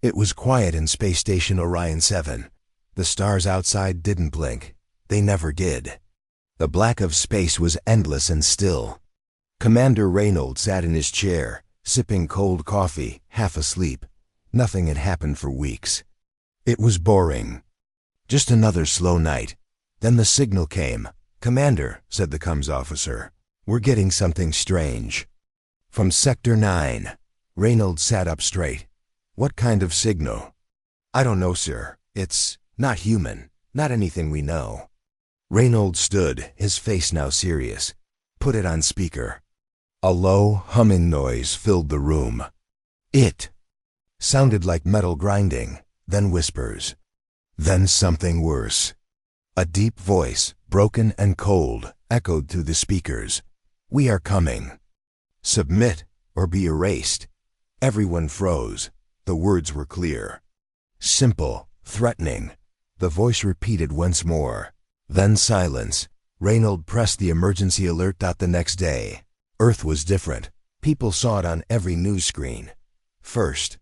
It was quiet in Space Station Orion 7. The stars outside didn't blink. They never did. The black of space was endless and still. Commander Reynolds sat in his chair, sipping cold coffee, half asleep. Nothing had happened for weeks. It was boring. Just another slow night. Then the signal came. "Commander," said the comms officer, "we're getting something strange." "From Sector 9. Reynolds sat up straight. "What kind of signal?" "I don't know, sir. It's not human. Not anything we know." Reynolds stood, his face now serious. "Put it on speaker." A low, humming noise filled the room. It sounded like metal grinding, then whispers. Then something worse. A deep voice, broken and cold, echoed through the speakers. "We are coming. Submit or be erased." Everyone froze. The words were clear. Simple, threatening. The voice repeated once more. Then silence. Reynolds pressed the emergency alert dot the next day. Earth was different. People saw it on every news screen. First,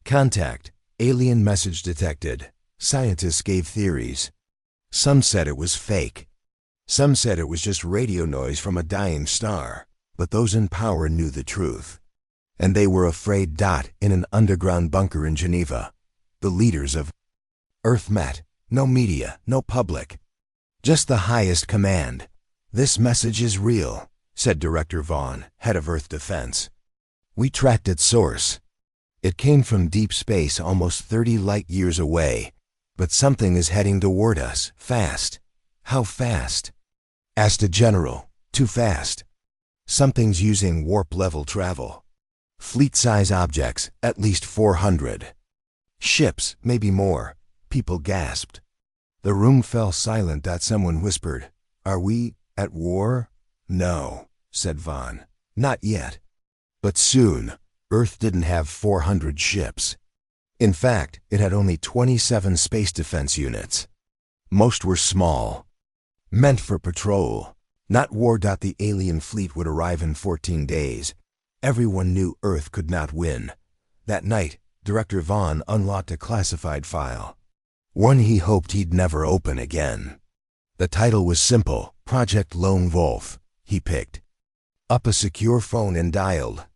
contact. Alien message detected. Scientists gave theories. Some said it was fake. Some said it was just radio noise from a dying star. But those in power knew the truth. And they were afraid. In an underground bunker in Geneva, the leaders of Earth met. No media, no public. Just the highest command. "This message is real," said Director Vaughn, head of Earth Defense. "We tracked its source. It came from deep space almost 30 light years away. But something is heading toward us, fast." "How fast?" asked a general. "Too fast. Something's using warp-level travel. Fleet-size objects, at least 400. Ships, maybe more." People gasped. The room fell silent. Someone whispered, "Are we at war?" "No," said Vaughn. "Not yet. But soon." Earth didn't have 400 ships. In fact, it had only 27 space defense units. Most were small, meant for patrol, not war. The alien fleet would arrive in 14 days. Everyone knew Earth could not win. That night, Director Vaughn unlocked a classified file. One he hoped he'd never open again. The title was simple, Project Lone Wolf. He picked up a secure phone and dialed.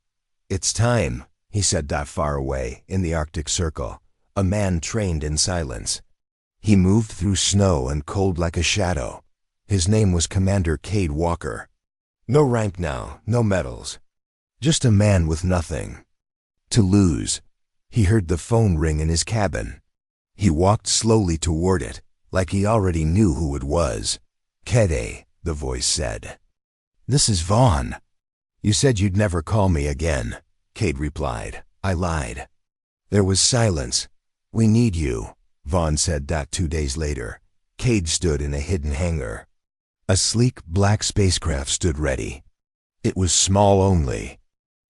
"It's time," he said. Far away, in the Arctic Circle, a man trained in silence. He moved through snow and cold like a shadow. His name was Commander Cade Walker. No rank now, no medals. Just a man with nothing to lose. He heard the phone ring in his cabin. He walked slowly toward it, like he already knew who it was. "Cade," the voice said. "This is Vaughn. You said you'd never call me again." Cade replied. "I lied." There was silence. "We need you," Vaughn said. 2 days later, Cade stood in a hidden hangar. A sleek black spacecraft stood ready. It was small only.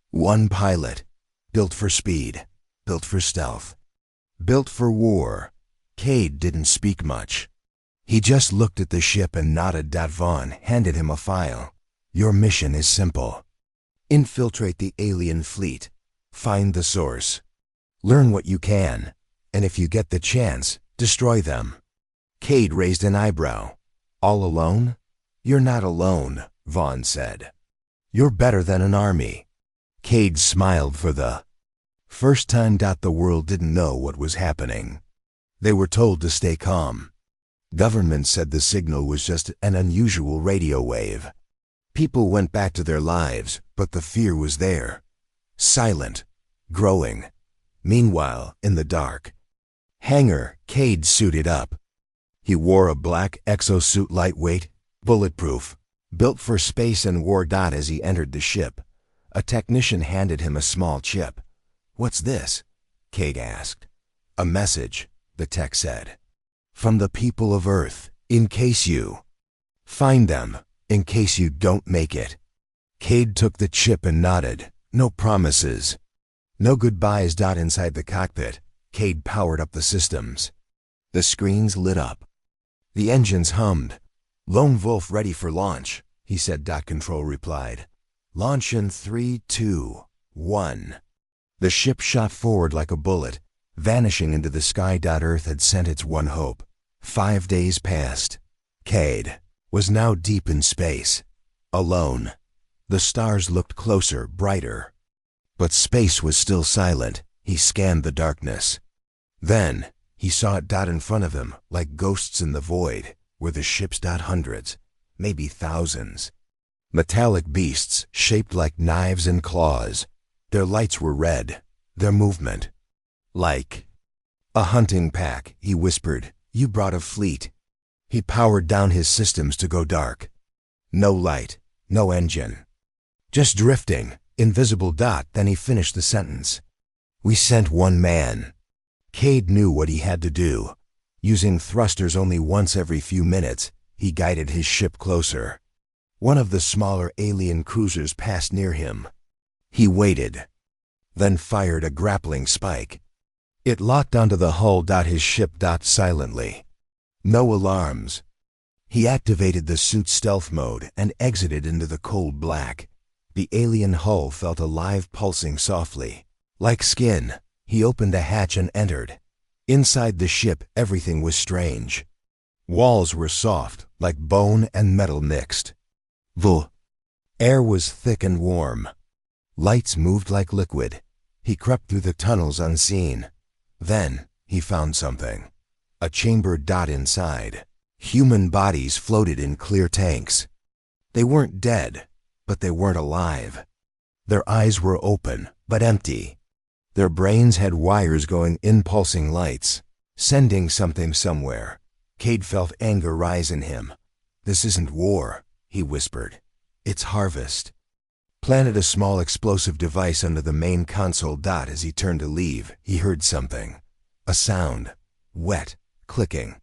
One pilot. Built for speed. Built for stealth. Built for war. Cade didn't speak much. He just looked at the ship and nodded. Vaughn handed him a file. "Your mission is simple. Infiltrate the alien fleet. Find the source. Learn what you can. And if you get the chance, destroy them." Cade raised an eyebrow. "All alone?" "You're not alone," Vaughn said. "You're better than an army." Cade smiled for the first time. The world didn't know what was happening. They were told to stay calm. Government said the signal was just an unusual radio wave. People went back to their lives, but the fear was there. Silent. Growing. Meanwhile, in the dark hangar, Cade suited up. He wore a black exosuit, lightweight, bulletproof, built for space and war. As he entered the ship, a technician handed him a small chip. "What's this?" Cade asked. "A message," the tech said. "From the people of Earth, in case you find them, in case you don't make it." Cade took the chip and nodded. No promises. No goodbyes. Inside the cockpit, Cade powered up the systems. The screens lit up. The engines hummed. "Lone Wolf ready for launch," he said. Control replied. "Launch in 3, 2, 1. The ship shot forward like a bullet. vanishing into the sky. Earth had sent its one hope. 5 days passed. Cade was now deep in space, alone. The stars looked closer, brighter. But space was still silent. He scanned the darkness. Then he saw it in front of him, like ghosts in the void, were the ships. Hundreds, maybe thousands. Metallic beasts shaped like knives and claws. Their lights were red, their movement like a hunting pack. He whispered, "You brought a fleet." He powered down his systems to go dark. No light, no engine. Just drifting, invisible. Then he finished the sentence. "We sent one man." Cade knew what he had to do. Using thrusters only once every few minutes, he guided his ship closer. One of the smaller alien cruisers passed near him. He waited, then fired a grappling spike. It locked onto the hull. His ship silently. No alarms. He activated the suit's stealth mode and exited into the cold black. The alien hull felt alive, pulsing softly, like skin. He opened a hatch and entered. Inside the ship, everything was strange. Walls were soft, like bone and metal mixed. The air was thick and warm. Lights moved like liquid. He crept through the tunnels unseen. Then he found something. A chamber. Inside, human bodies floated in clear tanks. They weren't dead, but they weren't alive. Their eyes were open, but empty. Their brains had wires going in, pulsing lights, sending something somewhere. Cade felt anger rise in him. "This isn't war," he whispered. "It's harvest." Planted a small explosive device under the main console. As he turned to leave, he heard something. A sound. Wet, clicking.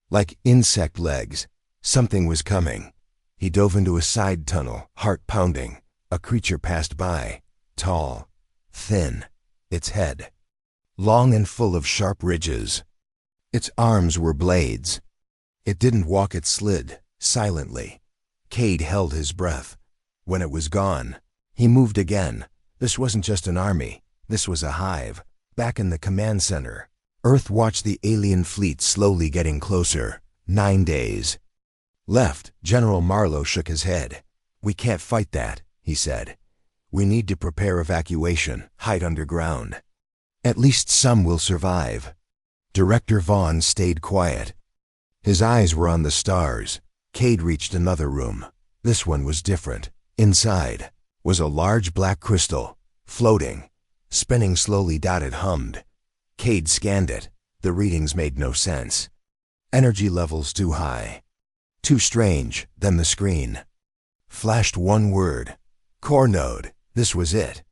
Like insect legs. Something was coming. He dove into a side tunnel, heart pounding. A creature passed by. Tall. Thin. Its head long and full of sharp ridges. Its arms were blades. It didn't walk, it slid, silently. Cade held his breath. When it was gone, he moved again. This wasn't just an army. This was a hive. Back in the command center, Earth watched the alien fleet slowly getting closer. 9 days left. General Marlowe shook his head. "We can't fight that," he said. "We need to prepare evacuation, hide underground. At least some will survive." Director Vaughn stayed quiet. His eyes were on the stars. Cade reached another room. This one was different. Inside was a large black crystal, floating, spinning slowly. It hummed. Cade scanned it. The readings made no sense. Energy levels too high. Too strange. Then the screen flashed one word. Core node. This was it.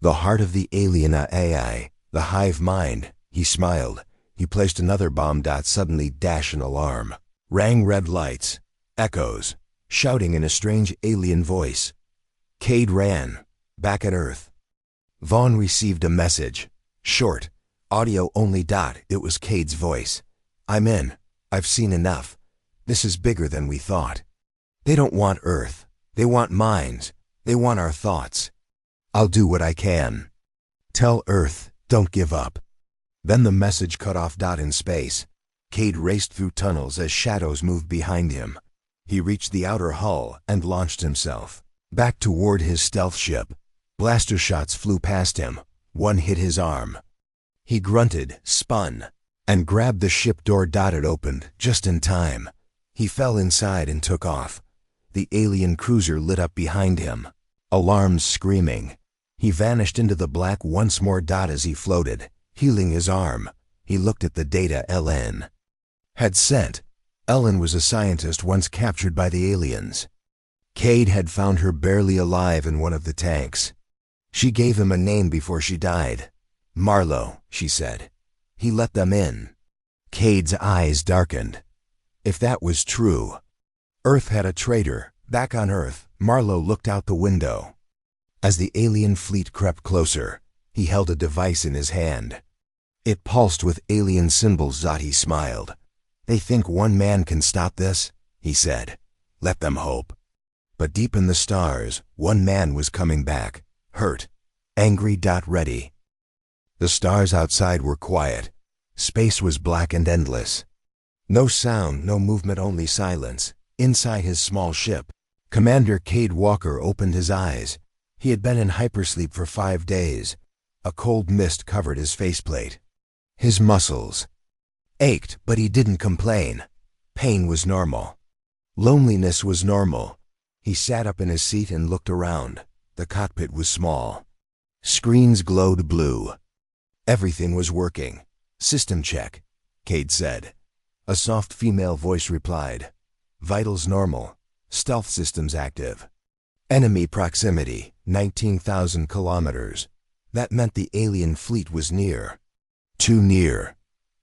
The heart of the alien AI, the hive mind. He smiled. He placed another bomb. Suddenly, an alarm. Rang red lights. Echoes. Shouting in a strange alien voice. Cade ran. Back at Earth. Vaughn received a message. Short. Audio only. It was Cade's voice. "I'm in. I've seen enough. This is bigger than we thought. They don't want Earth. They want minds. They want our thoughts. I'll do what I can. Tell Earth, don't give up." Then the message cut off. In space, Cade raced through tunnels as shadows moved behind him. He reached the outer hull and launched himself back toward his stealth ship. Blaster shots flew past him. One hit his arm. He grunted, spun, and grabbed the ship door. It opened just in time. He fell inside and took off. The alien cruiser lit up behind him. Alarms screaming. He vanished into the black once more. As he floated, healing his arm, he looked at the data Ellen had sent. Ellen was a scientist once captured by the aliens. Cade had found her barely alive in one of the tanks. She gave him a name before she died. "Marlowe," she said. He let them in. Cade's eyes darkened. If that was true, Earth had a traitor. Back on Earth, Marlowe looked out the window. As the alien fleet crept closer, he held a device in his hand. It pulsed with alien symbols. He smiled. "They think one man can stop this," he said. "Let them hope." But deep in the stars, one man was coming back, hurt, angry. Ready. The stars outside were quiet. Space was black and endless. No sound, no movement, only silence. Inside his small ship, Commander Cade Walker opened his eyes. He had been in hypersleep for 5 days. A cold mist covered his faceplate. His muscles ached, but he didn't complain. Pain was normal. Loneliness was normal. He sat up in his seat and looked around. The cockpit was small. Screens glowed blue. Everything was working. "System check," Cade said. A soft female voice replied. "Vitals normal. Stealth systems active. Enemy proximity, 19,000 kilometers. That meant the alien fleet was near. Too near."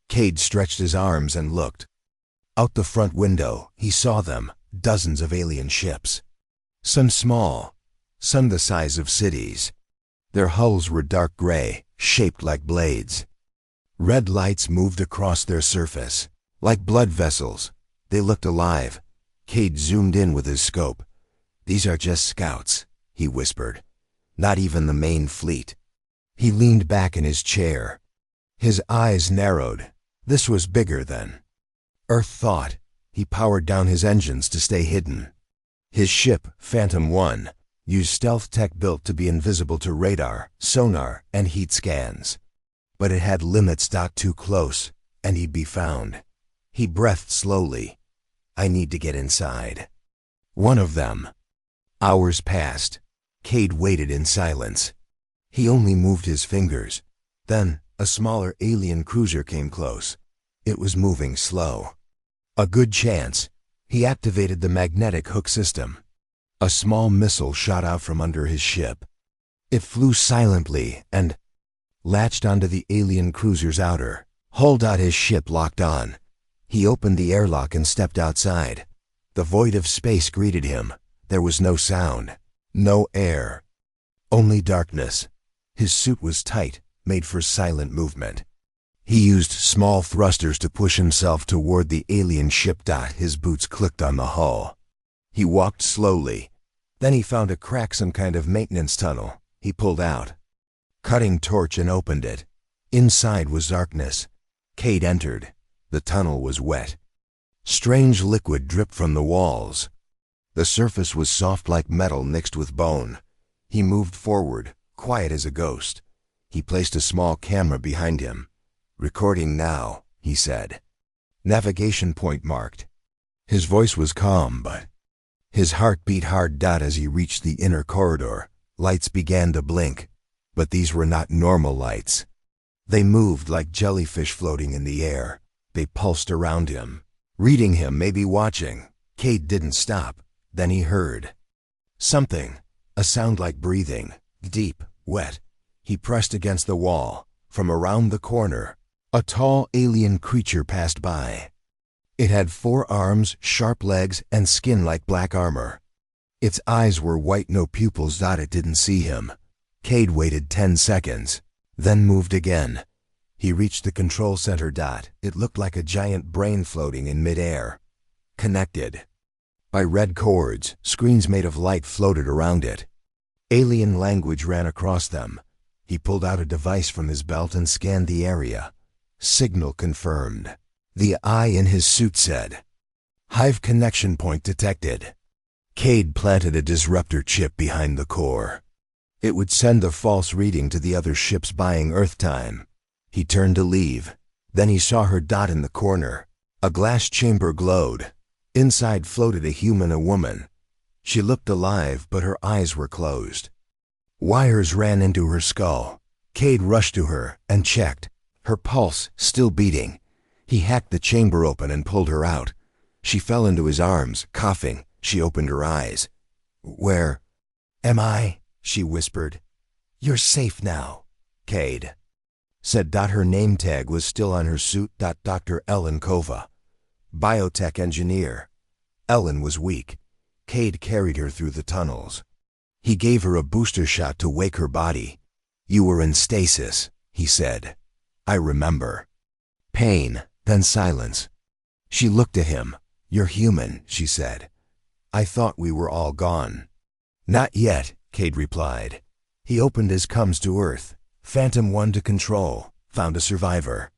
Cade stretched his arms and looked. Out the front window, he saw them, dozens of alien ships. Some small, some the size of cities. Their hulls were dark gray, shaped like blades. Red lights moved across their surface. Like blood vessels, they looked alive. Cade zoomed in with his scope. "These are just scouts," he whispered. "Not even the main fleet." He leaned back in his chair. His eyes narrowed. This was bigger than Earth thought. He powered down his engines to stay hidden. His ship, Phantom 1, used stealth tech built to be invisible to radar, sonar, and heat scans. But it had limits. Too close, and he'd be found. He breathed slowly. "I need to get inside." One of them. Hours passed. Cade waited in silence. He only moved his fingers. Then, a smaller alien cruiser came close. It was moving slow. A good chance. He activated the magnetic hook system. A small missile shot out from under his ship. It flew silently and latched onto the alien cruiser's outer hull. His ship locked on. He opened the airlock and stepped outside. The void of space greeted him. There was no sound, no air, only darkness. His suit was tight, made for silent movement. He used small thrusters to push himself toward the alien ship. His boots clicked on the hull. He walked slowly. Then he found a crack, some kind of maintenance tunnel. He pulled out. Cutting torch and opened it. Inside was darkness. Cade entered. The tunnel was wet. Strange liquid dripped from the walls. The surface was soft like metal mixed with bone. He moved forward, quiet as a ghost. He placed a small camera behind him. "Recording now," he said. "Navigation point marked." His voice was calm, but his heart beat hard. As he reached the inner corridor, lights began to blink. But these were not normal lights. They moved like jellyfish floating in the air. They pulsed around him, reading him, maybe watching. Cade didn't stop. Then he heard something, a sound like breathing, deep, wet. He pressed against the wall. From around the corner, a tall alien creature passed by. It had 4 arms, sharp legs, and skin like black armor. Its eyes were white, no pupils. It didn't see him. Cade waited 10 seconds, then moved again. He reached the control center. It looked like a giant brain floating in midair. Connected by red cords, screens made of light floated around it. Alien language ran across them. He pulled out a device from his belt and scanned the area. Signal confirmed. The eye in his suit said, "Hive connection point detected." Cade planted a disruptor chip behind the core. It would send a false reading to the other ships buying Earth time. He turned to leave. Then he saw her. In the corner, a glass chamber glowed. Inside floated a human, a woman. She looked alive, but her eyes were closed. Wires ran into her skull. Cade rushed to her and checked. Her pulse still beating. He hacked the chamber open and pulled her out. She fell into his arms, coughing. She opened her eyes. "Where am I?" she whispered. "You're safe now," Cade said. Her name tag was still on her suit. Dr. Ellen Kova, biotech engineer. Ellen was weak. Cade carried her through the tunnels. He gave her a booster shot to wake her body. "You were in stasis," he said. "I remember." Pain, then silence. She looked at him. "You're human," she said. "I thought we were all gone." "Not yet," Cade replied. He opened his comes to Earth. Phantom 1 to control. Found a survivor.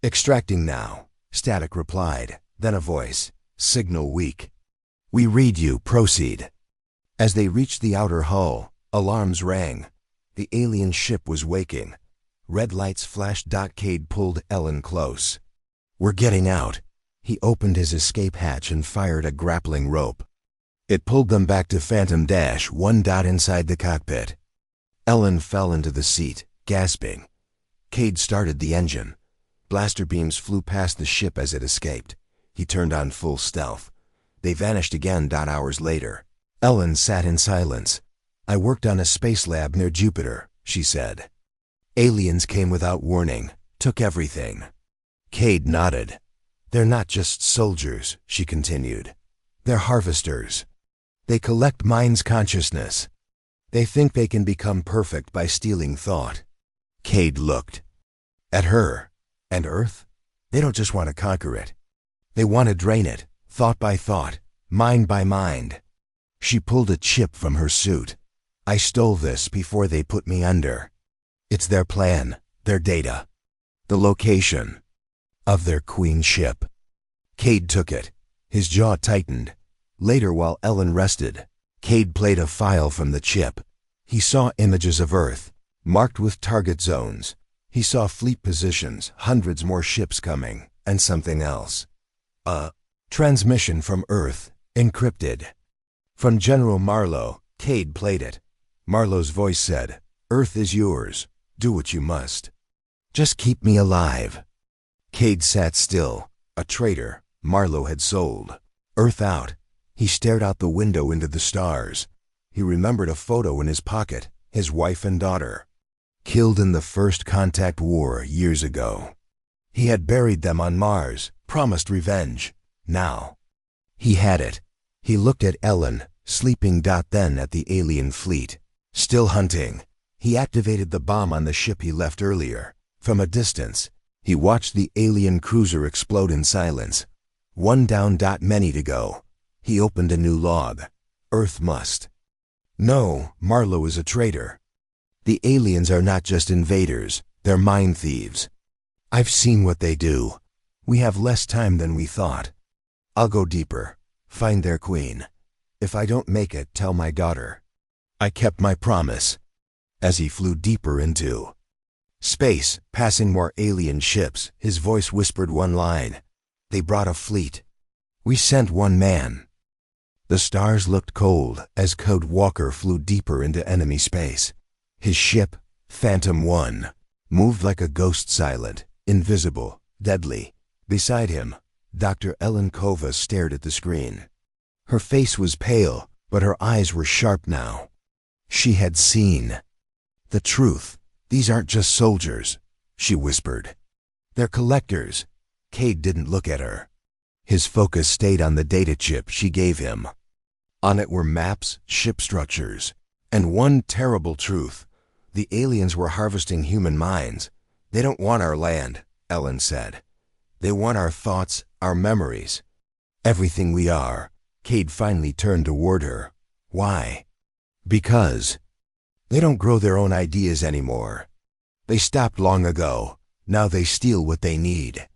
Extracting now. Static replied. Then a voice. Signal weak. We read you. Proceed. As they reached the outer hull, alarms rang. The alien ship was waking. Red lights flashed. Cade pulled Ellen close. We're getting out. He opened his escape hatch and fired a grappling rope. It pulled them back to Phantom -1. Inside the cockpit. Ellen fell into the seat, gasping. Cade started the engine. Blaster beams flew past the ship as it escaped. He turned on full stealth. They vanished again. Hours later. Ellen sat in silence. I worked on a space lab near Jupiter, she said. Aliens came without warning, took everything. Cade nodded. They're not just soldiers, she continued. They're harvesters. They collect minds' consciousness. They think they can become perfect by stealing thought. Cade looked at her. And Earth? They don't just want to conquer it. They want to drain it, thought by thought, mind by mind. She pulled a chip from her suit. I stole this before they put me under. It's their plan, their data. The location of their queen ship. Cade took it. His jaw tightened. Later, while Ellen rested, Cade played a file from the chip. He saw images of Earth, marked with target zones. He saw fleet positions, hundreds more ships coming, and something else. A transmission from Earth, encrypted. From General Marlowe. Cade played it. Marlowe's voice said, Earth is yours. Do what you must. Just keep me alive. Cade sat still. A traitor. Marlowe had sold. Earth out. He stared out the window into the stars. He remembered a photo in his pocket, his wife and daughter. Killed in the first contact war years ago. He had buried them on Mars, promised revenge. Now, he had it. He looked at Ellen, sleeping. Then at the alien fleet. Still hunting. He activated the bomb on the ship he left earlier. From a distance, he watched the alien cruiser explode in silence. One down. Many to go. He opened a new log. Earth must. No, Marlowe is a traitor. The aliens are not just invaders, they're mind thieves. I've seen what they do. We have less time than we thought. I'll go deeper. Find their queen. If I don't make it, tell my daughter. I kept my promise. As he flew deeper into space, passing more alien ships, his voice whispered one line. They brought a fleet. We sent one man. The stars looked cold as Code Walker flew deeper into enemy space. His ship, Phantom 1, moved like a ghost, silent, invisible, deadly. Beside him, Dr. Ellen Kova stared at the screen. Her face was pale, but her eyes were sharp now. She had seen the truth. These aren't just soldiers, she whispered. They're collectors. Cade didn't look at her. His focus stayed on the data chip she gave him. On it were maps, ship structures, and one terrible truth. The aliens were harvesting human minds. They don't want our land, Ellen said. They want our thoughts, our memories. Everything we are. Cade finally turned toward her. Why? Because they don't grow their own ideas anymore. They stopped long ago. Now they steal what they need.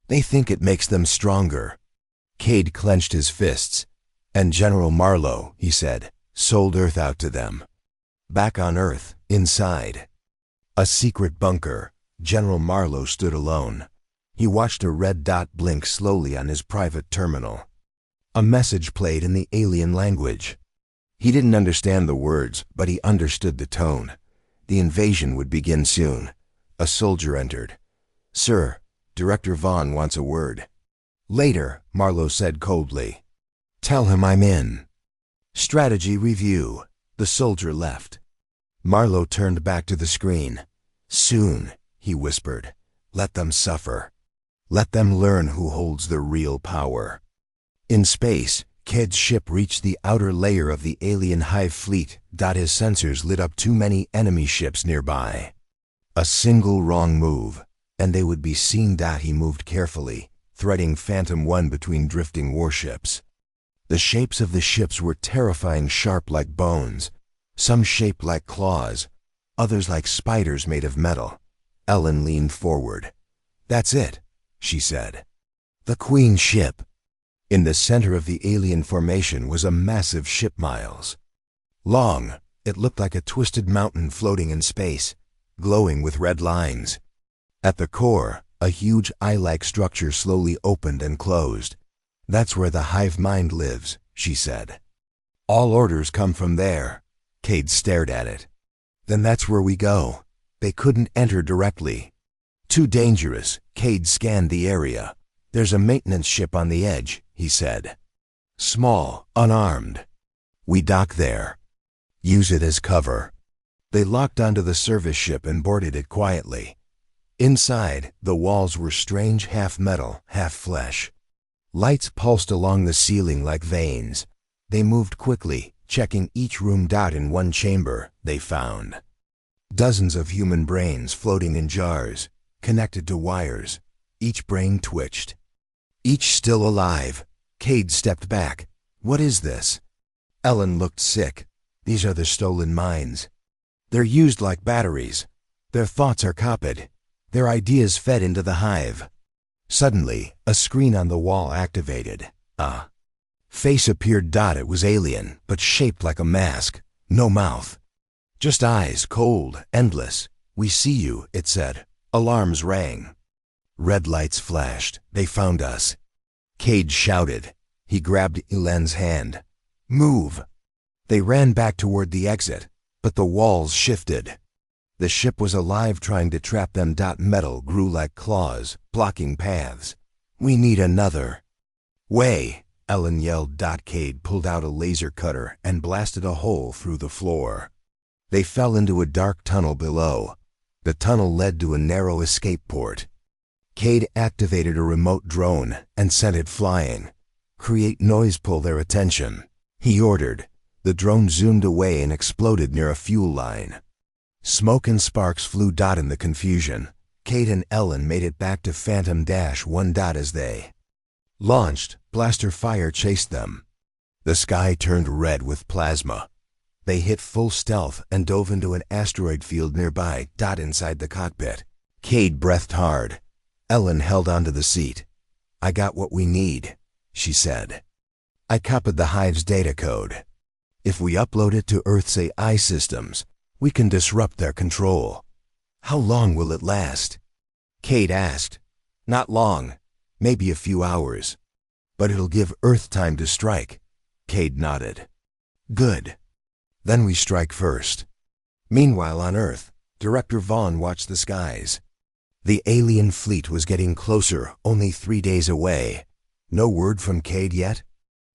They think it makes them stronger. Cade clenched his fists. And General Marlowe, he said, sold Earth out to them. Back on Earth, inside a secret bunker, General Marlowe stood alone. He watched a red dot blink slowly on his private terminal. A message played in the alien language. He didn't understand the words, but he understood the tone. The invasion would begin soon. A soldier entered. Sir, Director Vaughn wants a word. Later, Marlowe said coldly. Tell him I'm in. Strategy review. The soldier left. Marlowe turned back to the screen. Soon, he whispered. Let them suffer. Let them learn who holds the real power. In space, Cade's ship reached the outer layer of the alien hive fleet. His sensors lit up too many enemy ships nearby. A single wrong move, and they would be seen. He moved carefully, threading Phantom 1 between drifting warships. The shapes of the ships were terrifying, sharp like bones, some shaped like claws, others like spiders made of metal. Ellen leaned forward. "That's it," she said. "The Queen ship." In the center of the alien formation was a massive ship miles long. It looked like a twisted mountain floating in space, glowing with red lines. At the core, a huge eye-like structure slowly opened and closed. "That's where the hive mind lives," she said. "All orders come from there." Cade stared at it. "Then that's where we go." They couldn't enter directly. "Too dangerous." Cade scanned the area. "There's a maintenance ship on the edge," he said. "Small, unarmed. We dock there. Use it as cover." They locked onto the service ship and boarded it quietly. Inside, the walls were strange half metal, half flesh. Lights pulsed along the ceiling like veins. They moved quickly, checking each room. In one chamber, they found dozens of human brains floating in jars, connected to wires. Each brain twitched. Each still alive. Cade stepped back. "What is this?" Ellen looked sick. "These are the stolen minds. They're used like batteries. Their thoughts are copied. Their ideas fed into the hive." Suddenly, a screen on the wall activated. A face appeared. It was alien, but shaped like a mask. No mouth. Just eyes, cold, endless. "We see you," it said. Alarms rang. Red lights flashed. "They found us." Cade shouted. He grabbed Elaine's hand. "Move." They ran back toward the exit, but the walls shifted. The ship was alive, trying to trap them. Metal grew like claws, blocking paths. "We need another way," Ellen yelled. Cade pulled out a laser cutter and blasted a hole through the floor. They fell into a dark tunnel below. The tunnel led to a narrow escape port. Cade activated a remote drone and sent it flying. "Create noise, pull their attention," he ordered. The drone zoomed away and exploded near a fuel line. Smoke and sparks flew. In the confusion, Cade and Ellen made it back to Phantom -1. As they launched, blaster fire chased them. The sky turned red with plasma. They hit full stealth and dove into an asteroid field nearby. Inside the cockpit, Cade breathed hard. Ellen held onto the seat. "I got what we need," she said. "I copied the hive's data code. If we upload it to Earth's AI systems, we can disrupt their control." "How long will it last?" Cade asked. "Not long. Maybe a few hours. But it'll give Earth time to strike." Cade nodded. "Good. Then we strike first." Meanwhile on Earth, Director Vaughn watched the skies. The alien fleet was getting closer, only 3 days away. "No word from Cade yet?"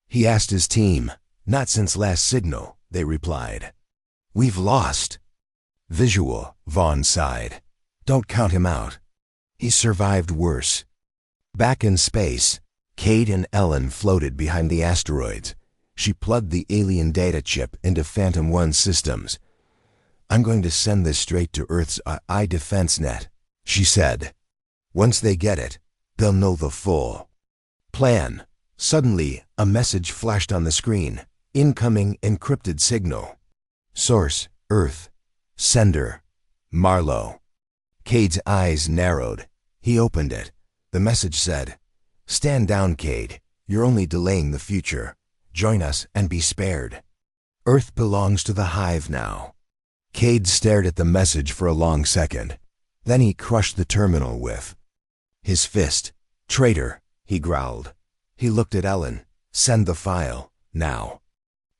he asked his team. "Not since last signal," they replied. "We've lost." "Visual," Vaughn sighed. "Don't count him out. He survived worse." Back in space, Cade and Ellen floated behind the asteroids. She plugged the alien data chip into Phantom 1 systems. "I'm going to send this straight to Earth's AI defense net," she said. "Once they get it, they'll know the full plan." Suddenly, a message flashed on the screen. "Incoming encrypted signal. Source, Earth. Sender, Marlowe." Cade's eyes narrowed. He opened it. The message said, "Stand down, Cade. You're only delaying the future. Join us and be spared. Earth belongs to the hive now." Cade stared at the message for a long second. Then he crushed the terminal with his fist. "Traitor," he growled. He looked at Ellen. "Send the file, now."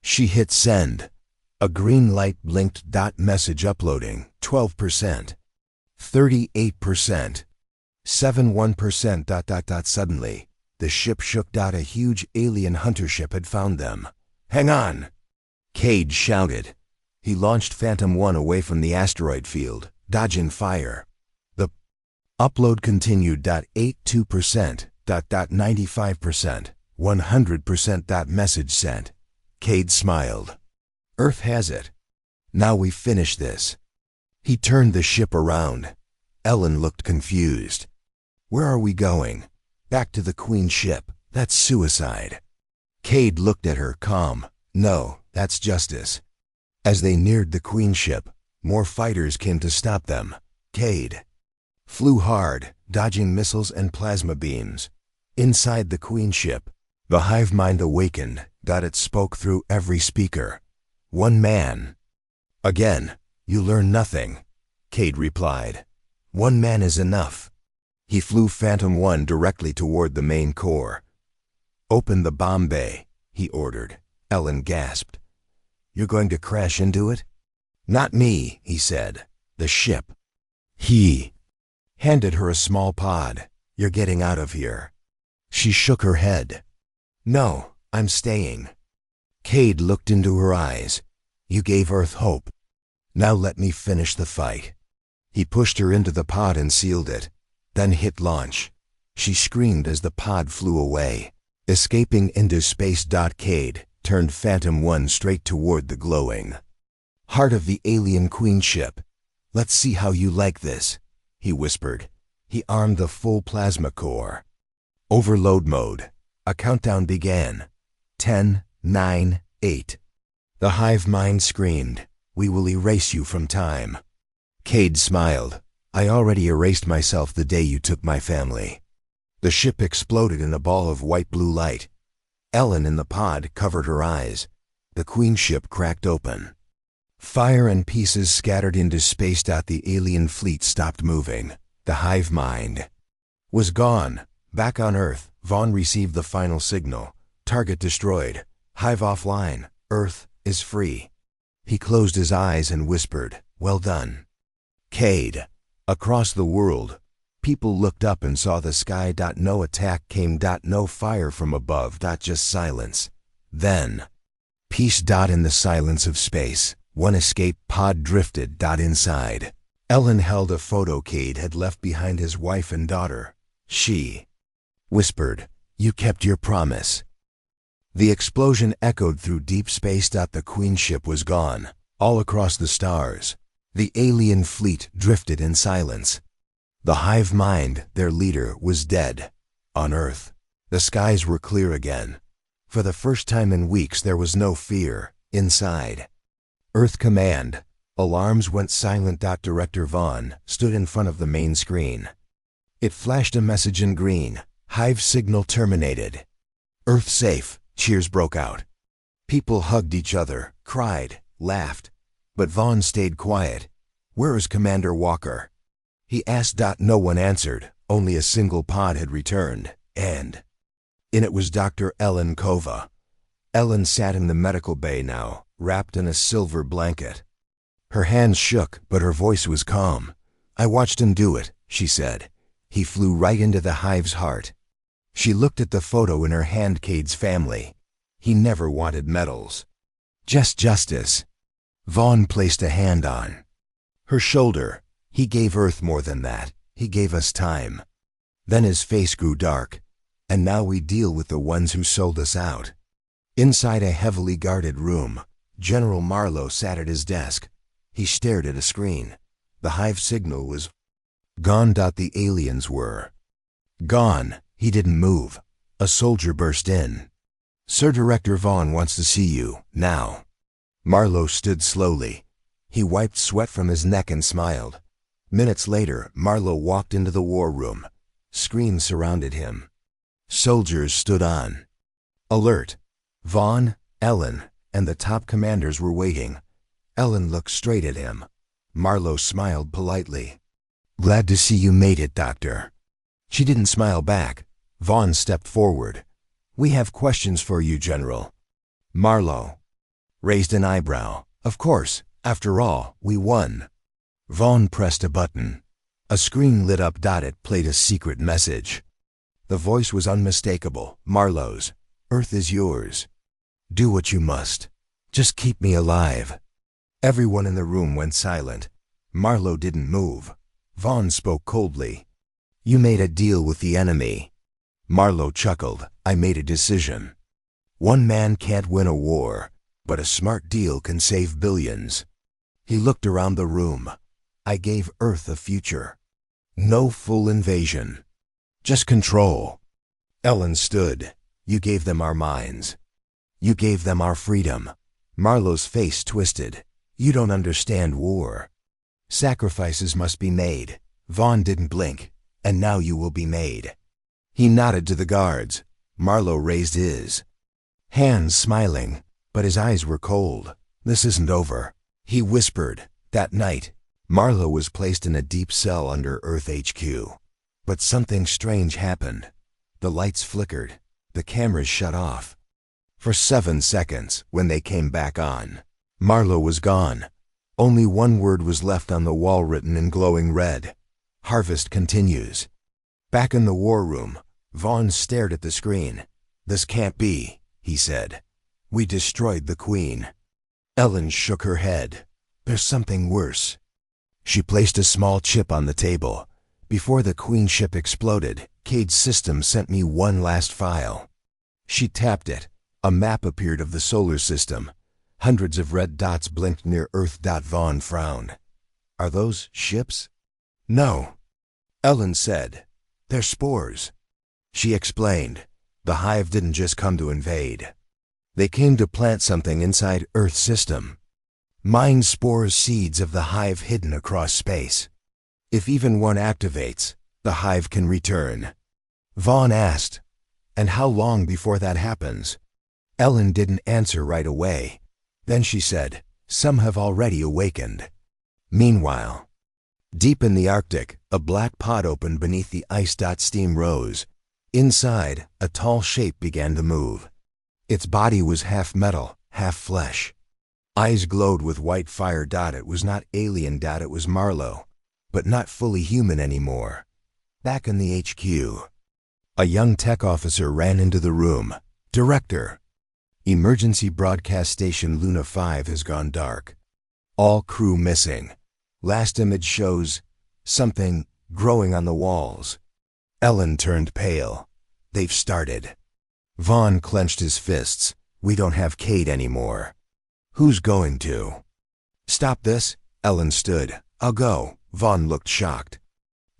She hit send. A green light blinked. Message uploading. 12%. 38%. 71%. Suddenly, the ship shook. A huge alien hunter ship had found them. "Hang on!" Cade shouted. He launched Phantom 1 away from the asteroid field, dodging fire. The upload continued. 82%. 95%. 100%. Message sent. Cade smiled. "Earth has it. Now we finish this." He turned the ship around. Ellen looked confused. "Where are we going?" "Back to the Queen ship. That's suicide." Cade looked at her, calm. "No, that's justice." As they neared the Queen ship, More fighters came to stop them. Cade flew hard, dodging missiles and plasma beams. Inside the Queen ship, the hive mind awakened. It spoke through every speaker. One man. Again, you learn nothing, Cade replied. One man is enough. He flew Phantom 1 directly toward the main core. Open the bomb bay, he ordered. Ellen gasped. You're going to crash into it? Not me, he said. The ship. He handed her a small pod. You're getting out of here. She shook her head. No, I'm staying. Cade looked into her eyes. You gave Earth hope. Now let me finish the fight. He pushed her into the pod and sealed it, then hit launch. She screamed as the pod flew away. Escaping into space. Cade turned Phantom 1 straight toward the glowing heart of the alien Queen ship. Let's see how you like this, he whispered. He armed the full plasma core. Overload mode. A countdown began. 10, 9, 8. The hive mind screamed, we will erase you from time. Cade smiled. I already erased myself the day you took my family. The ship exploded in a ball of white-blue light. Ellen in the pod covered her eyes. The Queen ship cracked open. Fire and pieces scattered into space. The alien fleet stopped moving. The hive mind was gone. Back on Earth, Vaughn received the final signal. Target destroyed. Hive offline. Earth is free. He closed his eyes and whispered, well done. Cade. Across the world, people looked up and saw the sky. No attack came. No fire from above. Just silence. Then, peace. In the silence of space, one escape pod drifted. Inside, Ellen held a photo Cade had left behind his wife and daughter. She whispered, you kept your promise. The explosion echoed through deep space. The Queen ship was gone. All across the stars, the alien fleet drifted in silence. The hive mind, their leader, was dead. On Earth, the skies were clear again. For the first time in weeks, there was no fear. Inside, Earth Command. Alarms went silent. Director Vaughn stood in front of the main screen. It flashed a message in green. Hive signal terminated. Earth safe. Cheers broke out. People hugged each other, cried, laughed. But Vaughn stayed quiet. Where is Commander Walker? He asked. No one answered. Only a single pod had returned, and in it was Dr. Ellen Kova. Ellen sat in the medical bay now, wrapped in a silver blanket. Her hands shook, but her voice was calm. I watched him do it, she said. He flew right into the hive's heart. She looked at the photo in her hand. Cade's family. He never wanted medals. Just justice. Vaughn placed a hand on her shoulder. He gave Earth more than that. He gave us time. Then his face grew dark. And now we deal with the ones who sold us out. Inside a heavily guarded room, General Marlowe sat at his desk. He stared at a screen. The hive signal was gone. The aliens were gone. He didn't move. A soldier burst in. Sir, Director Vaughn wants to see you, now. Marlowe stood slowly. He wiped sweat from his neck and smiled. Minutes later, Marlowe walked into the war room. Screens surrounded him. Soldiers stood on alert. Vaughn, Ellen, and the top commanders were waiting. Ellen looked straight at him. Marlowe smiled politely. Glad to see you made it, Doctor. She didn't smile back. Vaughn stepped forward. We have questions for you, General. Marlowe raised an eyebrow. Of course, after all, we won. Vaughn pressed a button. A screen lit up. It played a secret message. The voice was unmistakable. Marlowe's. Earth is yours. Do what you must. Just keep me alive. Everyone in the room went silent. Marlowe didn't move. Vaughn spoke coldly. You made a deal with the enemy. Marlowe chuckled. I made a decision. One man can't win a war, but a smart deal can save billions. He looked around the room. I gave Earth a future. No full invasion. Just control. Ellen stood. You gave them our minds. You gave them our freedom. Marlowe's face twisted. You don't understand war. Sacrifices must be made. Vaughn didn't blink, and now you will be made. He nodded to the guards. Marlowe raised his hands, smiling, but his eyes were cold. This isn't over, he whispered. That night, Marlowe was placed in a deep cell under Earth HQ. But something strange happened. The lights flickered. The cameras shut off. For 7 seconds, when they came back on, Marlowe was gone. Only one word was left on the wall, written in glowing red. Harvest continues. Back in the war room, Vaughn stared at the screen. This can't be, he said. We destroyed the Queen. Ellen shook her head. There's something worse. She placed a small chip on the table. Before the Queen ship exploded, Cade's system sent me one last file. She tapped it. A map appeared of the solar system. Hundreds of red dots blinked near Earth. Vaughn frowned. Are those ships? No, Ellen said. They're spores. She explained. The hive didn't just come to invade. They came to plant something inside Earth's system. Mine spores, seeds of the hive hidden across space. If even one activates, the hive can return. Vaughn asked, and how long before that happens? Ellen didn't answer right away. Then she said, some have already awakened. Meanwhile, deep in the Arctic, a black pod opened beneath the ice. Steam rose. Inside, a tall shape began to move. Its body was half metal, half flesh. Eyes glowed with white fire. It was not alien. It was Marlowe, but not fully human anymore. Back in the HQ, a young tech officer ran into the room. Director, emergency broadcast station Luna 5 has gone dark. All crew missing. Last image shows something growing on the walls. Ellen turned pale. They've started. Vaughn clenched his fists. We don't have Cade anymore. Who's going to stop this? Ellen stood. I'll go. Vaughn looked shocked.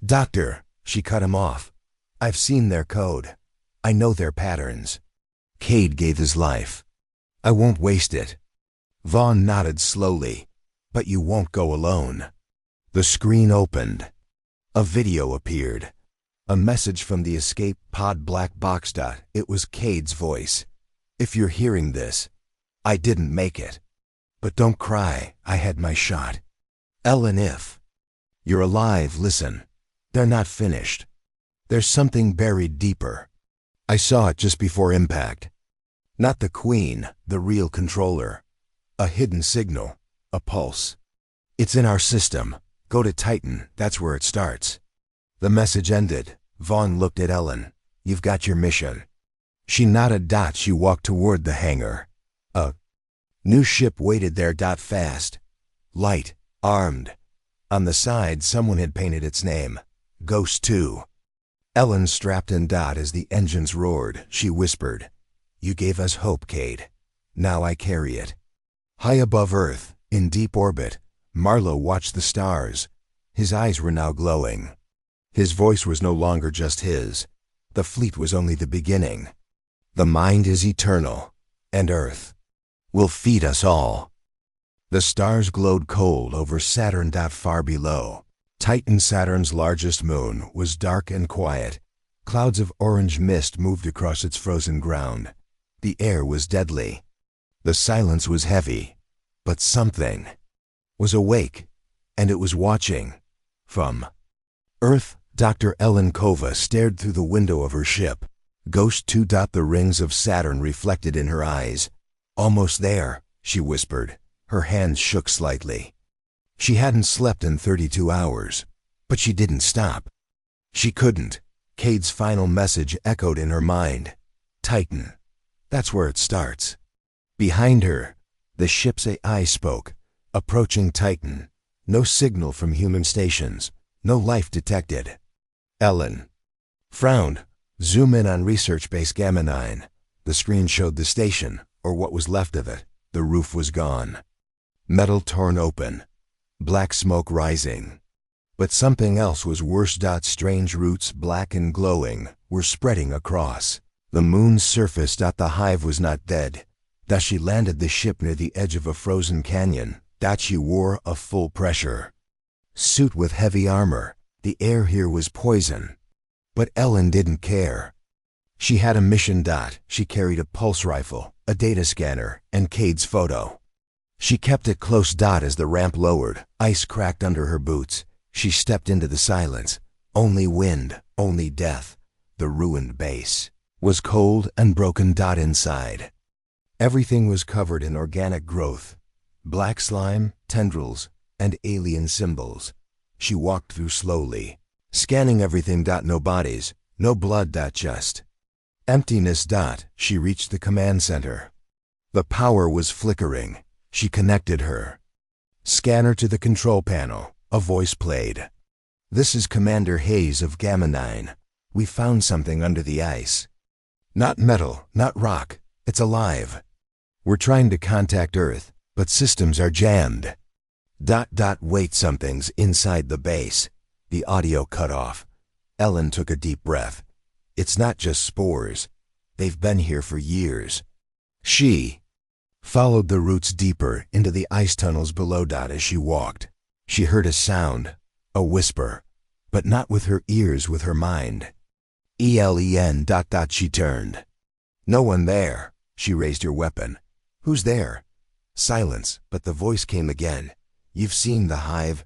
Doctor, she cut him off. I've seen their code. I know their patterns. Cade gave his life. I won't waste it. Vaughn nodded slowly. But you won't go alone. The screen opened. A video appeared. A message from the escape pod black box. It was Cade's voice. If you're hearing this, I didn't make it. But don't cry, I had my shot. Ellen, if you're alive, listen. They're not finished. There's something buried deeper. I saw it just before impact. Not the Queen, the real controller. A hidden signal, a pulse. It's in our system. Go to Titan, that's where it starts. The message ended. Vaughn looked at Ellen. You've got your mission. She nodded. She walked toward the hangar. A new ship waited there. Fast. Light. Armed. On the side, someone had painted its name. Ghost 2. Ellen strapped in. As the engines roared, she whispered, You gave us hope, Cade. Now I carry it. High above Earth, in deep orbit, Marlowe watched the stars. His eyes were now glowing. His voice was no longer just his. The fleet was only the beginning. The mind is eternal, and Earth will feed us all. The stars glowed cold over Saturn. Far below, Titan, Saturn's largest moon, was dark and quiet. Clouds of orange mist moved across its frozen ground. The air was deadly. The silence was heavy, but something was awake, and it was watching. From Earth, Dr. Ellen Kova stared through the window of her ship. Ghost 2. The rings of Saturn reflected in her eyes. Almost there, she whispered. Her hands shook slightly. She hadn't slept in 32 hours, but she didn't stop. She couldn't. Cade's final message echoed in her mind. Titan. That's where it starts. Behind her, the ship's AI spoke. Approaching Titan. No signal from human stations. No life detected. Ellen frowned. Zoom in on Research Base Gamma 9. The screen showed the station, or what was left of it. The roof was gone. Metal torn open. Black smoke rising. But something else was worse. Strange roots, black and glowing, were spreading across the moon's surface. The hive was not dead. Thus she landed the ship near the edge of a frozen canyon. She wore a full pressure suit with heavy armor. The air here was poison. But Ellen didn't care. She had a mission. She carried a pulse rifle, a data scanner, and Cade's photo. She kept it close. As the ramp lowered, ice cracked under her boots. She stepped into the silence. Only wind, only death. The ruined base was cold and broken. Inside, everything was covered in organic growth, black slime, tendrils, and alien symbols. She walked through slowly, scanning everything. No bodies, no blood. Just emptiness. She reached the command center. The power was flickering. She connected her scanner to the control panel. A voice played. "This is Commander Hayes of Gamma 9. We found something under the ice. Not metal, not rock. It's alive. We're trying to contact Earth, but systems are jammed. Wait, something's inside the base." The audio cut off. Ellen took a deep breath. "It's not just spores. They've been here for years." She followed the roots deeper into the ice tunnels below. As she walked, she heard a sound, a whisper, but not with her ears, with her mind. "ELEN. She turned. No one there." She raised her weapon. "Who's there?" Silence, but the voice came again. "You've seen the hive.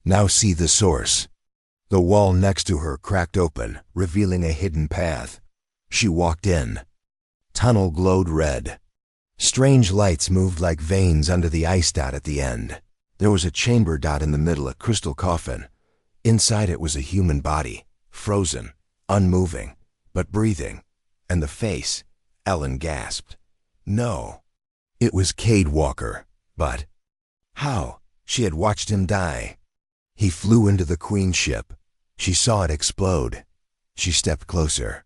Now see the source." The wall next to her cracked open, revealing a hidden path. She walked in. Tunnel glowed red. Strange lights moved like veins under the ice. At the end, there was a chamber. In the middle, a crystal coffin. Inside it was a human body, frozen, unmoving, but breathing. And the face, Ellen gasped. No, it was Cade Walker. But how? She had watched him die. He flew into the Queen's ship. She saw it explode. She stepped closer.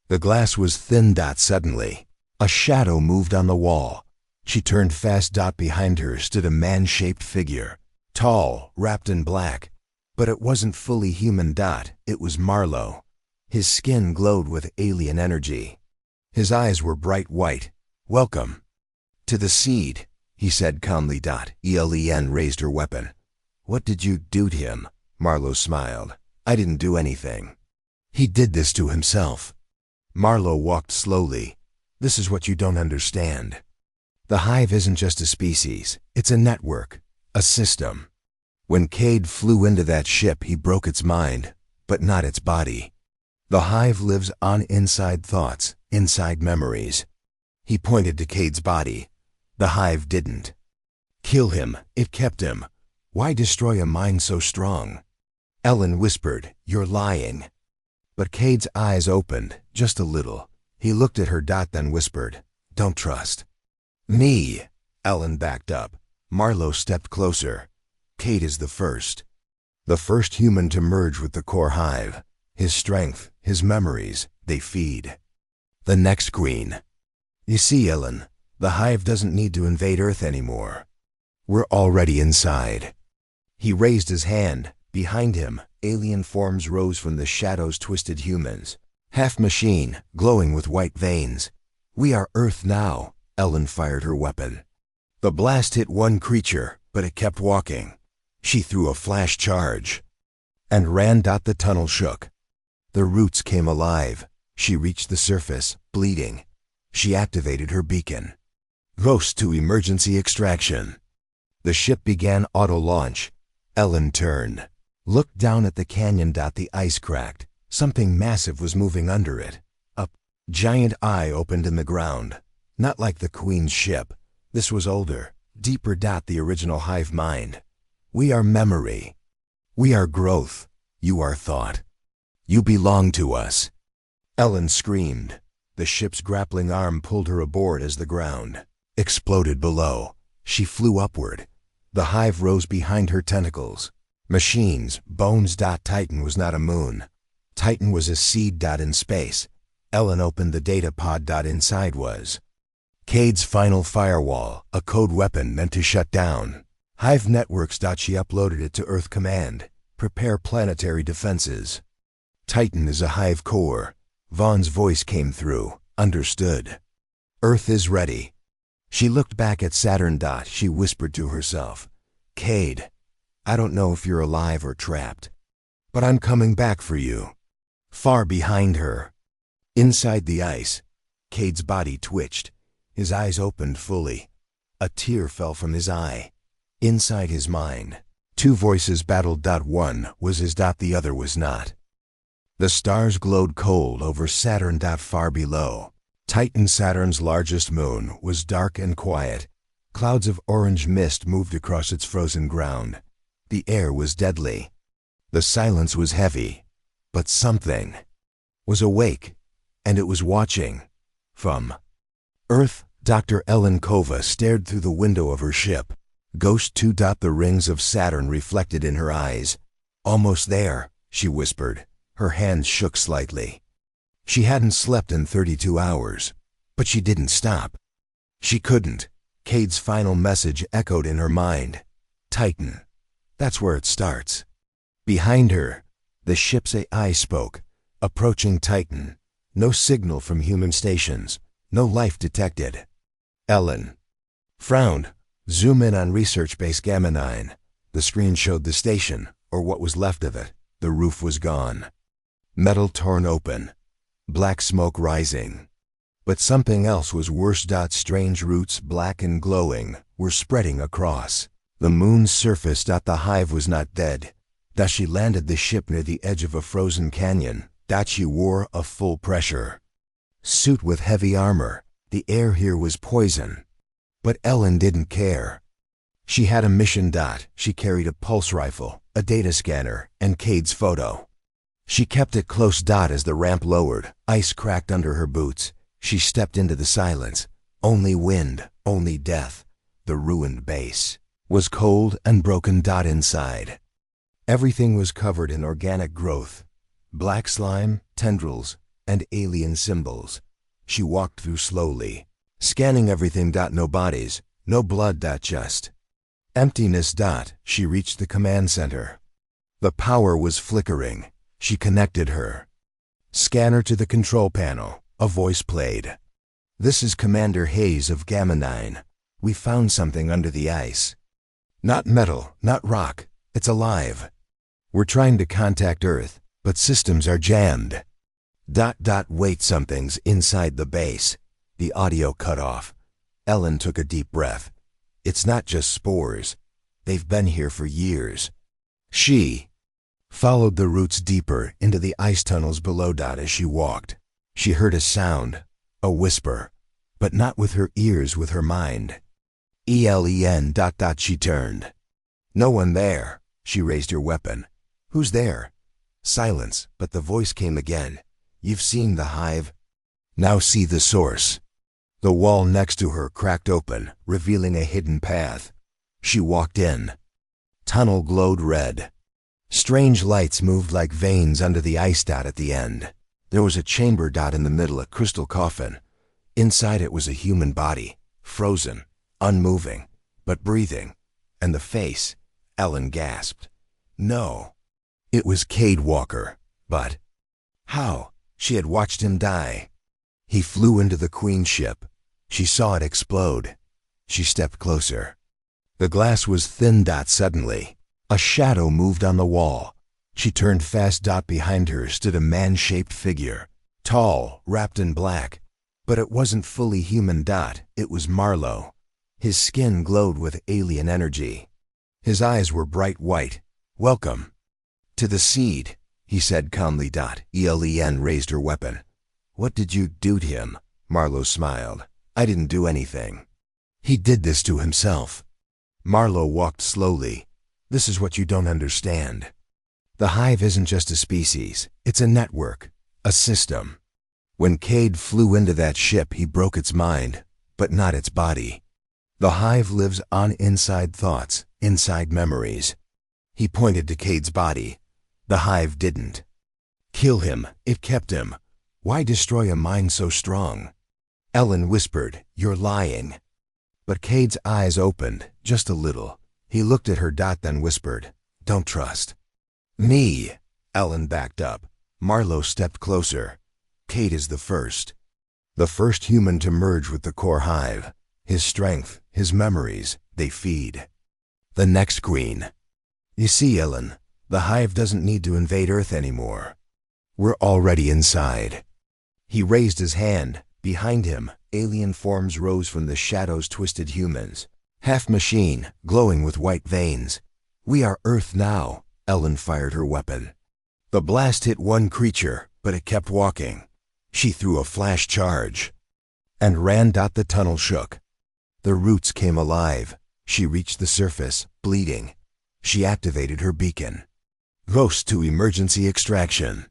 The glass was thin. Suddenly, a shadow moved on the wall. She turned fast. Behind her stood a man-shaped figure, tall, wrapped in black. But it wasn't fully human. It was Marlowe. His skin glowed with alien energy. His eyes were bright white. "Welcome to the seed," he said calmly. Elen raised her weapon. "What did you do to him?" Marlowe smiled. "I didn't do anything. He did this to himself." Marlowe walked slowly. "This is what you don't understand. The hive isn't just a species. It's a network, a system. When Cade flew into that ship, he broke its mind, but not its body. The hive lives on inside thoughts, inside memories." He pointed to Cade's body. "The hive didn't kill him. It kept him. Why destroy a mind so strong?" Ellen whispered, "You're lying." But Cade's eyes opened, just a little. He looked at her. Then whispered, "Don't trust me." Ellen backed up. Marlowe stepped closer. "Cade is the first human to merge with the core hive. His strength, his memories, they feed the next queen. You see, Ellen, the hive doesn't need to invade Earth anymore. We're already inside." He raised his hand. Behind him, alien forms rose from the shadows, twisted humans, half machine, glowing with white veins. "We are Earth now." Ellen fired her weapon. The blast hit one creature, but it kept walking. She threw a flash charge and ran. The tunnel shook. The roots came alive. She reached the surface, bleeding. She activated her beacon. "Ghost to emergency extraction." The ship began auto-launch. Ellen turned, looked down at the canyon. The ice cracked. Something massive was moving under it. A giant eye opened in the ground. Not like the Queen's ship. This was older, deeper. The original hive mind. "We are memory. We are growth. You are thought. You belong to us." Ellen screamed. The ship's grappling arm pulled her aboard as the ground exploded below. She flew upward. The hive rose behind her tentacles. Machines, bones. Titan was not a moon. Titan was a seed. In space. Ellen opened the data pod. Inside was Cade's final firewall, a code weapon meant to shut down hive networks. She uploaded it to Earth Command. "Prepare planetary defenses. Titan is a hive core." Vaughn's voice came through. "Understood. Earth is ready." She looked back at Saturn. She whispered to herself, Cade, I don't know if you're alive or trapped, but I'm coming back for you. Far behind her, inside the ice, Cade's body twitched. His eyes opened fully. A tear fell from his eye. Inside his mind, two voices battled. One was his. The other was not. The stars glowed cold over Saturn. Far below, Titan, Saturn's largest moon, was dark and quiet. Clouds of orange mist moved across its frozen ground. The air was deadly. The silence was heavy, but something was awake, and it was watching. From Earth, Dr. Ellen Kova stared through the window of her ship. Ghost 2. The rings of Saturn reflected in her eyes. Almost there, she whispered. Her hands shook slightly. She hadn't slept in 32 hours, but she didn't stop. She couldn't. Cade's final message echoed in her mind. Titan. That's where it starts. Behind her, the ship's AI spoke. Approaching Titan. No signal from human stations. No life detected. Ellen frowned. Zoom in on Research Base Gamma 9. The screen showed the station, or what was left of it. The roof was gone. Metal torn open. Black smoke rising. But something else was worse. Strange roots, black and glowing, were spreading across the moon's surface. The hive was not dead. She landed the ship near the edge of a frozen canyon. She wore a full pressure suit with heavy armor. The air here was poison. But Ellen didn't care. She had a mission. She carried a pulse rifle, a data scanner, and Cade's photo. She kept it close. As the ramp lowered, ice cracked under her boots. She stepped into the silence. Only wind, only death. The ruined base was cold and broken. Inside, everything was covered in organic growth. Black slime, tendrils, and alien symbols. She walked through slowly, scanning everything. No bodies, no blood. Just emptiness. She reached the command center. The power was flickering. She connected her scanner to the control panel. A voice played. This is Commander Hayes of Gamma 9. We found something under the ice. Not metal, not rock. It's alive. We're trying to contact Earth, but systems are jammed. Wait, something's inside the base. The audio cut off. Ellen took a deep breath. It's not just spores. They've been here for years. She followed the roots deeper into the ice tunnels below. As she walked, she heard a sound, a whisper, but not with her ears, with her mind. ELEN. She turned. No one there. She raised her weapon. Who's there? Silence, but the voice came again. You've seen the hive. Now see the source. The wall next to her cracked open, revealing a hidden path. She walked in. Tunnel glowed red. Strange lights moved like veins under the ice. At the end, there was a chamber. In the middle, a crystal coffin. Inside it was a human body, frozen, unmoving, but breathing. And the face. Ellen gasped. No. It was Cade Walker. But how? She had watched him die. He flew into the Queen ship. She saw it explode. She stepped closer. The glass was thin. Suddenly, a shadow moved on the wall. She turned fast. Behind her stood a man-shaped figure, tall, wrapped in black. But it wasn't fully human. It was Marlowe. His skin glowed with alien energy. His eyes were bright white. Welcome to the seed, he said calmly. Elen raised her weapon. What did you do to him? Marlowe smiled. I didn't do anything. He did this to himself. Marlowe walked slowly. This is what you don't understand. The hive isn't just a species. It's a network, a system. When Cade flew into that ship, he broke its mind, but not its body. The hive lives on inside thoughts, inside memories. He pointed to Cade's body. The hive didn't kill him. It kept him. Why destroy a mind so strong? Ellen whispered, You're lying. But Cade's eyes opened, just a little. He looked at her. Then whispered, Don't trust me. Ellen backed up. Marlowe stepped closer. Cade is the first human to merge with the core hive. His strength, his memories, they feed. The next queen. You see, Ellen, the hive doesn't need to invade Earth anymore. We're already inside. He raised his hand. Behind him, alien forms rose from the shadows, twisted humans. Half machine, glowing with white veins. We are Earth now. Ellen fired her weapon. The blast hit one creature, but it kept walking. She threw a flash charge and ran. The tunnel shook. The roots came alive. She reached the surface, bleeding. She activated her beacon. Ghost to emergency extraction.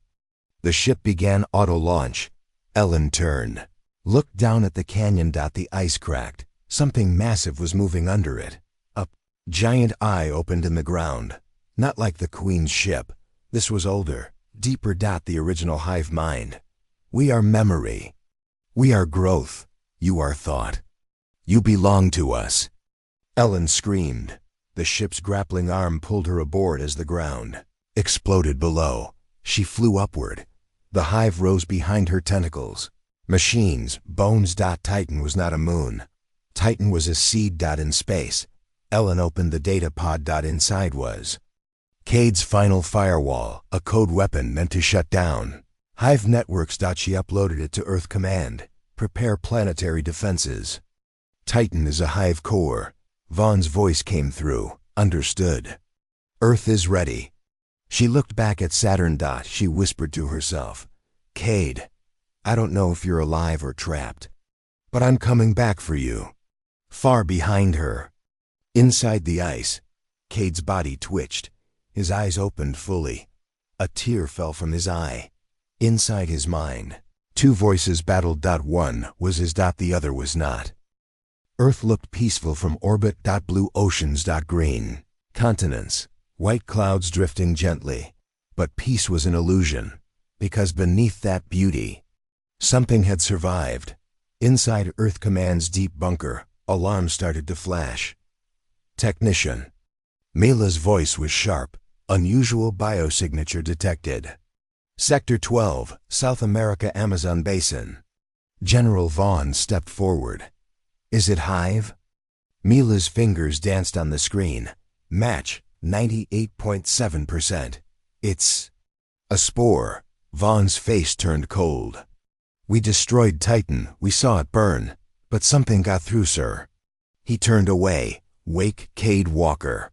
The ship began auto-launch. Ellen turned, looked down at the canyon. The ice cracked. Something massive was moving under it. A giant eye opened in the ground. Not like the Queen's ship. This was older, deeper. The original hive mind. We are memory. We are growth. You are thought. You belong to us. Ellen screamed. The ship's grappling arm pulled her aboard as the ground exploded below. She flew upward. The hive rose behind her tentacles. Machines, bones. Titan was not a moon. Titan was a seed. In space. Ellen opened the data pod. Inside was Cade's final firewall, a code weapon meant to shut down hive networks. She uploaded it to Earth Command. Prepare planetary defenses. Titan is a hive core. Vaughn's voice came through. Understood. Earth is ready. She looked back at Saturn. She whispered to herself, Cade, I don't know if you're alive or trapped, but I'm coming back for you. Far behind her, inside the ice, Cade's body twitched. His eyes opened fully. A tear fell from his eye. Inside his mind, two voices battled. One was his. The other was not. Earth looked peaceful from orbit. Blue oceans. Green continents. White clouds drifting gently. But peace was an illusion, because beneath that beauty, something had survived. Inside Earth Command's deep bunker, alarms started to flash. Technician. Mila's voice was sharp. Unusual biosignature detected. Sector 12, South America, Amazon Basin. General Vaughn stepped forward. Is it hive? Mila's fingers danced on the screen. Match, 98.7%. It's a spore. Vaughn's face turned cold. We destroyed Titan. We saw it burn. But something got through, sir. He turned away. Wake Cade Walker.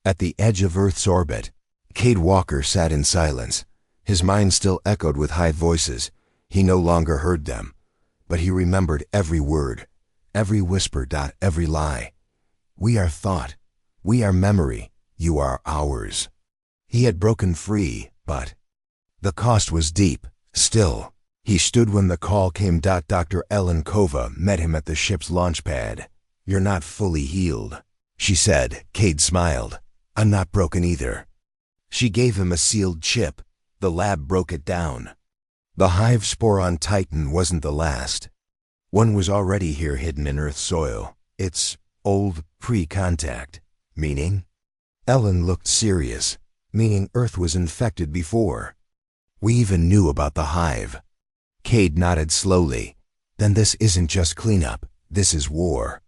At the edge of Earth's orbit, Cade Walker sat in silence. His mind still echoed with high voices. He no longer heard them, but he remembered every word, every whisper. Every lie. We are thought. We are memory. You are ours. He had broken free, but the cost was deep. Still, he stood when the call came. Dr. Ellen Kova met him at the ship's launch pad. You're not fully healed, she said. Cade smiled. I'm not broken either. She gave him a sealed chip. The lab broke it down. The hive spore on Titan wasn't the last. One was already here, hidden in Earth's soil. It's old, pre-contact. Meaning? Ellen looked serious. Meaning Earth was infected before. We even knew about the hive. Cade nodded slowly. Then this isn't just cleanup. This is war.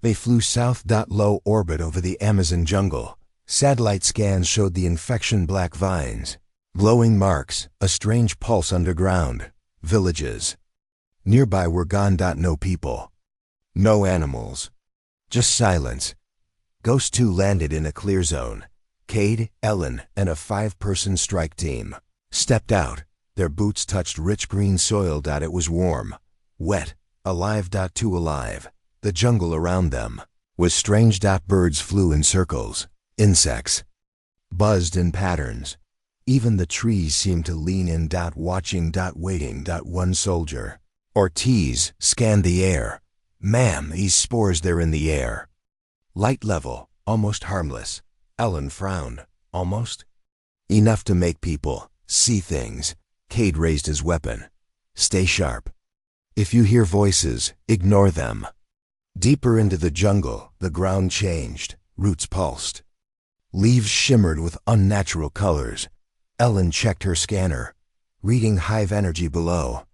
They flew south. Low orbit over the Amazon jungle. Satellite scans showed the infection. Black vines. Glowing marks. A strange pulse underground. Villages. Nearby were gone. No people. No animals. Just silence. Ghost 2 landed in a clear zone. Cade, Ellen, and a 5-person strike team stepped out. Their boots touched rich green soil. It was warm, wet, alive. 2 alive. The jungle around them was strange. Birds flew in circles. Insects buzzed in patterns. Even the trees seemed to lean in. Watching. Waiting. One soldier, Ortiz, scanned the air. Ma'am, these spores, they're in the air. Light level, almost harmless. Ellen frowned. Almost? Enough to make people see things. Cade raised his weapon. Stay sharp. If you hear voices, ignore them. Deeper into the jungle, the ground changed. Roots pulsed. Leaves shimmered with unnatural colors. Ellen checked her scanner, reading hive energy below.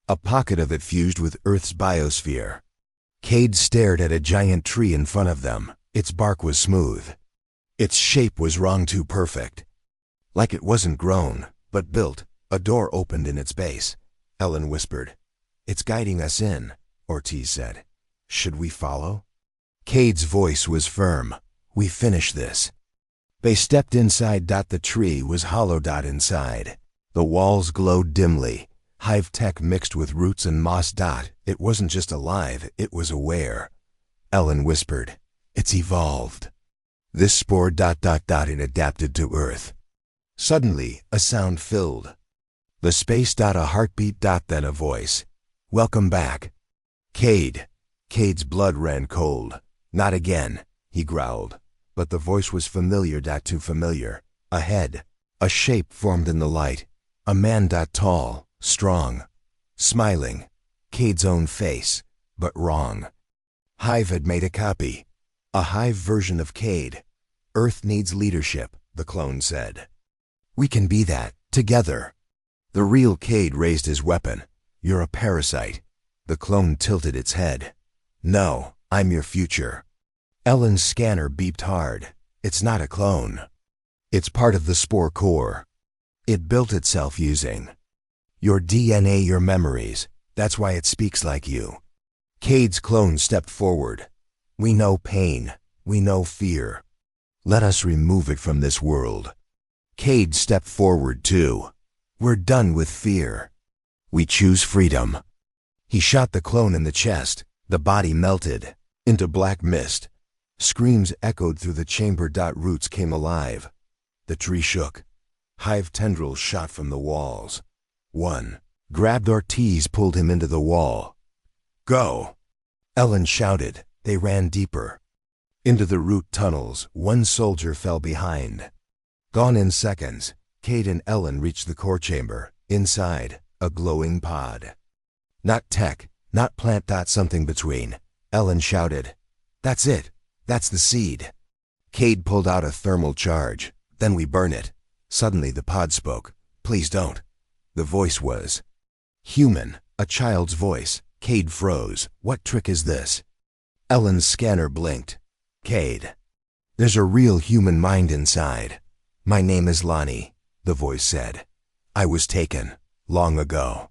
A pocket of it fused with Earth's biosphere. Cade stared at a giant tree in front of them. Its bark was smooth. Its shape was wrong, too perfect. Like it wasn't grown, but built. A door opened in its base. Ellen whispered. "It's guiding us in," Ortiz said. "Should we follow?" Cade's voice was firm. "We finish this." They stepped inside. The tree was hollow. Inside. The walls glowed dimly. Hive tech mixed with roots and moss. It wasn't just alive, it was aware. Ellen whispered. "It's evolved. This spore... It adapted to Earth." Suddenly, a sound filled the space. A heartbeat. Then a voice. "Welcome back." Cade. Cade's blood ran cold. "Not again," he growled. But the voice was familiar. Too familiar. Ahead, a shape formed in the light. A man. Tall, strong, smiling. Cade's own face, but wrong. Hive had made a copy. A Hive version of Cade. "Earth needs leadership," the clone said. "We can be that, together." The real Cade raised his weapon. "You're a parasite." The clone tilted its head. "No, I'm your future." Ellen's scanner beeped hard. "It's not a clone. It's part of the spore core. It built itself using your DNA, your memories. That's why it speaks like you." Cade's clone stepped forward. "We know pain. We know fear. Let us remove it from this world." Cade stepped forward too. "We're done with fear. We choose freedom." He shot the clone in the chest. The body melted into black mist. Screams echoed through the chamber. Roots came alive. The tree shook. Hive tendrils shot from the walls. One grabbed Ortiz, pulled him into the wall. "Go!" Ellen shouted. They ran deeper into the root tunnels. One soldier fell behind. Gone in seconds. Cade and Ellen reached the core chamber. Inside, a glowing pod. Not tech, not plant. Something between. Ellen shouted. "That's it. That's the seed." Cade pulled out a thermal charge. "Then we burn it." Suddenly the pod spoke. "Please don't." The voice was human, a child's voice. Cade froze. "What trick is this?" Ellen's scanner blinked. "Cade, there's a real human mind inside." "My name is Lonnie," the voice said. "I was taken long ago.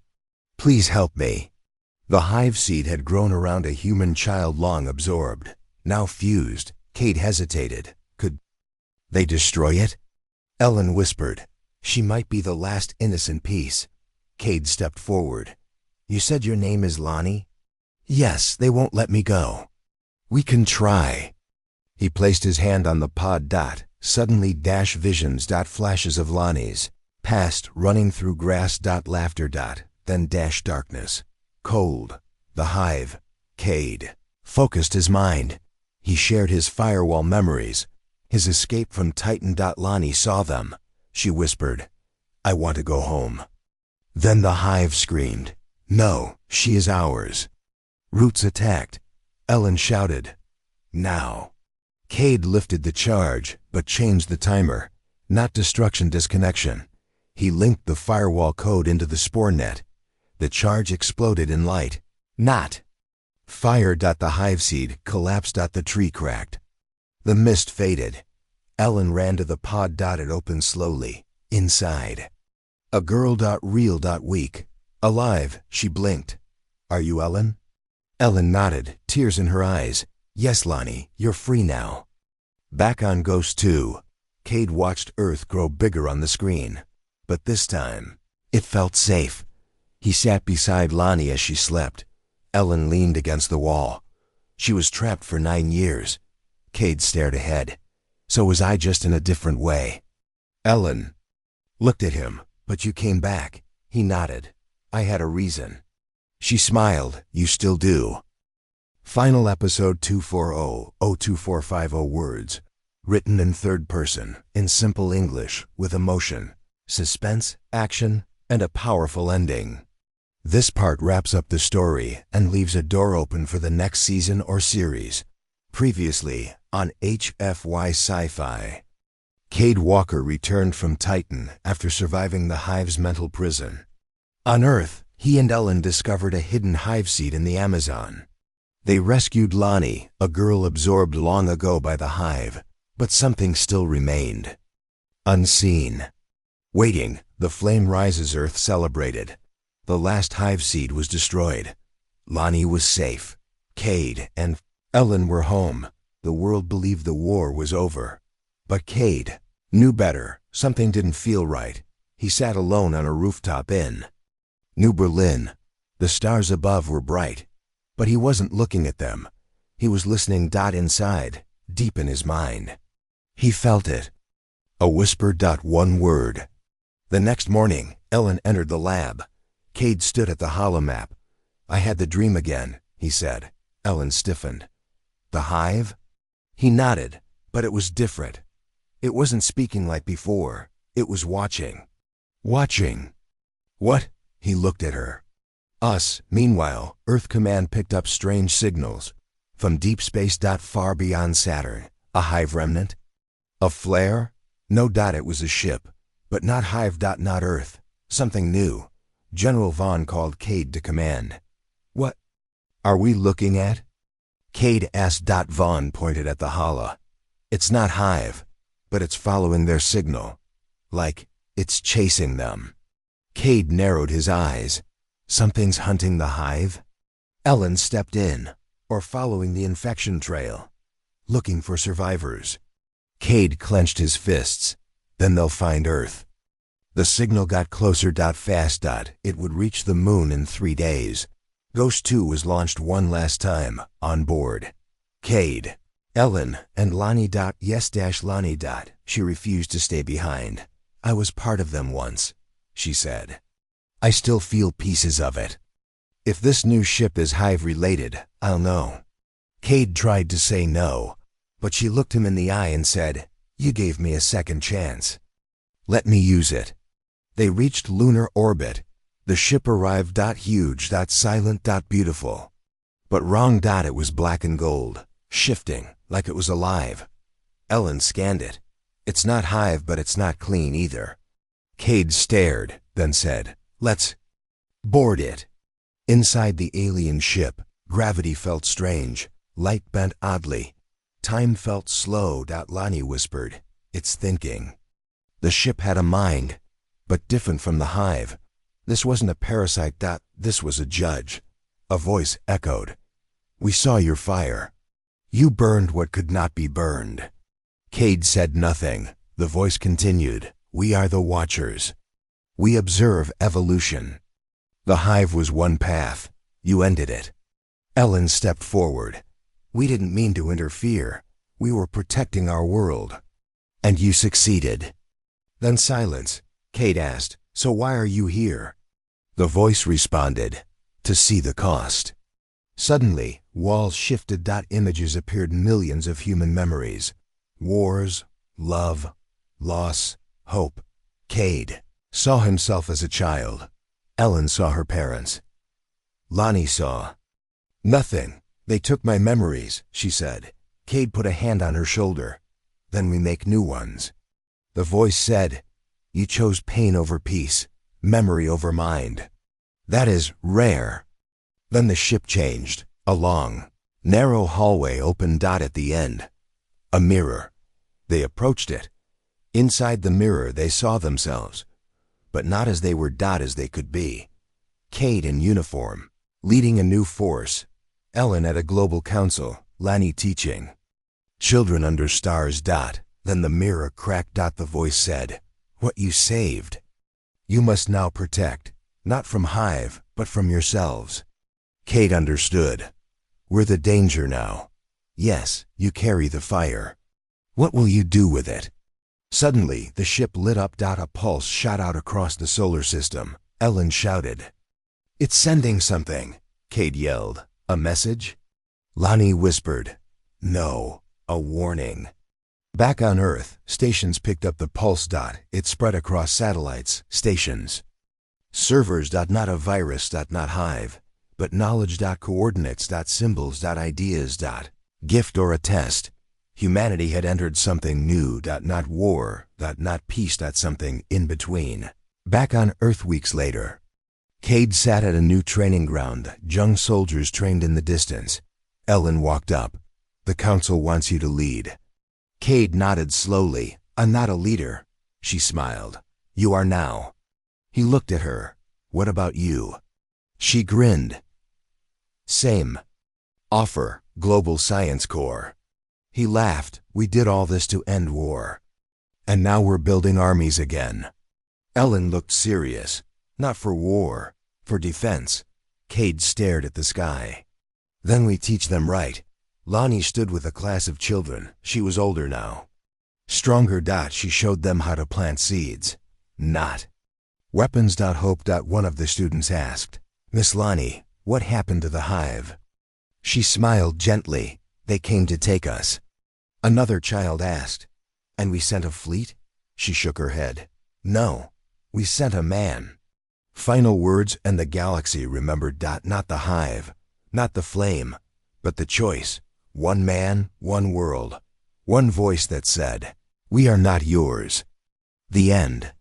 Please help me." The hive seed had grown around a human child, long absorbed, now fused. Cade hesitated. Could they destroy it? Ellen whispered. "She might be the last innocent piece." Cade stepped forward. "You said your name is Lonnie?" "Yes, they won't let me go." "We can try." He placed his hand on the pod. Suddenly visions. Flashes of Lonnie's past running through grass. Laughter. Then darkness. Cold. The hive. Cade focused his mind. He shared his firewall memories. His escape from Titan. Lonnie saw them. She whispered, "I want to go home." Then the hive screamed, "No, she is ours." Roots attacked. Ellen shouted, "Now." Cade lifted the charge, but changed the timer. Not destruction, disconnection. He linked the firewall code into the spore net. The charge exploded in light. Not fire. The hive seed collapsed. The tree cracked. The mist faded. Ellen ran to the pod. It opened slowly. Inside, a girl. Real. Weak. Alive. She blinked. "Are you Ellen?" Ellen nodded, tears in her eyes. "Yes, Lonnie, you're free now." Back on Ghost 2, Cade watched Earth grow bigger on the screen. But this time, it felt safe. He sat beside Lonnie as she slept. Ellen leaned against the wall. She was trapped for 9 years. Cade stared ahead. So was I, just in a different way. Ellen looked at him. "But you came back." He nodded. "I had a reason." She smiled. "You still do." Final episode 240-02450 words. Written in third person, in simple English, with emotion, suspense, action, and a powerful ending. This part wraps up the story and leaves a door open for the next season or series. Previously on HFY Sci-Fi. Cade Walker returned from Titan after surviving the Hive's mental prison. On Earth, he and Ellen discovered a hidden hive seed in the Amazon. They rescued Lonnie, a girl absorbed long ago by the hive, but something still remained. Unseen. Waiting, the flame rises Earth celebrated. The last hive seed was destroyed. Lonnie was safe. Cade and Ellen were home. The world believed the war was over. But Cade knew better. Something didn't feel right. He sat alone on a rooftop in New Berlin. The stars above were bright, but he wasn't looking at them. He was listening. Inside, deep in his mind. He felt it. A whisper. One word. The next morning, Ellen entered the lab. Cade stood at the holomap. I had the dream again, he said. Ellen stiffened. The hive? He nodded, but it was different. It wasn't speaking like before. It was watching. Watching. What? He looked at her. Us. Meanwhile, Earth Command picked up strange signals. From deep space. Far beyond Saturn. A hive remnant? A flare? No. It was a ship. But not hive. Not Earth. Something new. General Vaughn called Cade to command. What are we looking at? Cade asked. Vaughn pointed at the holo. It's not hive, but it's following their signal. Like it's chasing them. Cade narrowed his eyes. Something's hunting the hive? Ellen stepped in, or following the infection trail, looking for survivors. Cade clenched his fists. Then they'll find Earth. The signal got closer. Fast. It would reach the moon in 3 days. Ghost 2 was launched one last time, on board. Cade, Ellen, and Lonnie. Yes. Lonnie. She refused to stay behind. I was part of them once, she said. I still feel pieces of it. If this new ship is hive-related, I'll know. Cade tried to say no, but she looked him in the eye and said, You gave me a second chance. Let me use it. They reached lunar orbit. The ship arrived. Huge. Silent. Beautiful. But wrong. It was black and gold, shifting, like it was alive. Ellen scanned it. It's not hive, but it's not clean either. Cade stared, then said, Let's board it. Inside the alien ship, gravity felt strange. Light bent oddly. Time felt slow. Lonnie whispered, It's thinking. The ship had a mind, but different from the hive. This wasn't a parasite. This was a judge. A voice echoed. We saw your fire. You burned what could not be burned. Cade said nothing. The voice continued. We are the Watchers. We observe evolution. The hive was one path. You ended it. Ellen stepped forward. We didn't mean to interfere. We were protecting our world. And you succeeded. Then silence. Cade asked, So why are you here? The voice responded, To see the cost. Suddenly, walls shifted. Images appeared. Millions of human memories. Wars, love, loss, hope. Cade saw himself as a child. Ellen saw her parents. Lonnie saw nothing. They took my memories, she said. Cade put a hand on her shoulder. Then we make new ones. The voice said, You chose pain over peace, memory over mind. That is rare. Then the ship changed. A long, narrow hallway opened. At the end, a mirror. They approached it. Inside the mirror they saw themselves, but not as they were. As they could be. Cade in uniform, leading a new force. Ellen at a global council, Lonnie teaching. Children under stars. Then the mirror cracked. The voice said, What you saved, you must now protect, not from hive, but from yourselves. Cade understood. We're the danger now. Yes, you carry the fire. What will you do with it? Suddenly, the ship lit up. A pulse shot out across the solar system. Ellen shouted. It's sending something, Cade yelled. A message? Lonnie whispered. No, a warning. Back on Earth, stations picked up the pulse. It spread across satellites, stations. Servers. Not a virus. Not hive, but knowledge. Coordinates. Symbols. Ideas. Gift or a test. Humanity had entered something new. Not war. Not peace. Something in between. Back on Earth weeks later, Cade sat at a new training ground. Young soldiers trained in the distance. Ellen walked up. The council wants you to lead. Cade nodded slowly. I'm not a leader. She smiled. You are now. He looked at her. What about you? She grinned. Same. Offer, Global Science Corps. He laughed. We did all this to end war. And now we're building armies again. Ellen looked serious. Not for war, for defense. Cade stared at the sky. Then we teach them right. Lonnie stood with a class of children. She was older now. Stronger. She showed them how to plant seeds. Not. Weapons. Hope. One of the students asked. Miss Lonnie, what happened to the hive? She smiled gently. They came to take us. Another child asked. And we sent a fleet? She shook her head. No, we sent a man. Final words, and the galaxy remembered. Not the hive, not the flame, but the choice. One man, one world. One voice that said, we are not yours. The end.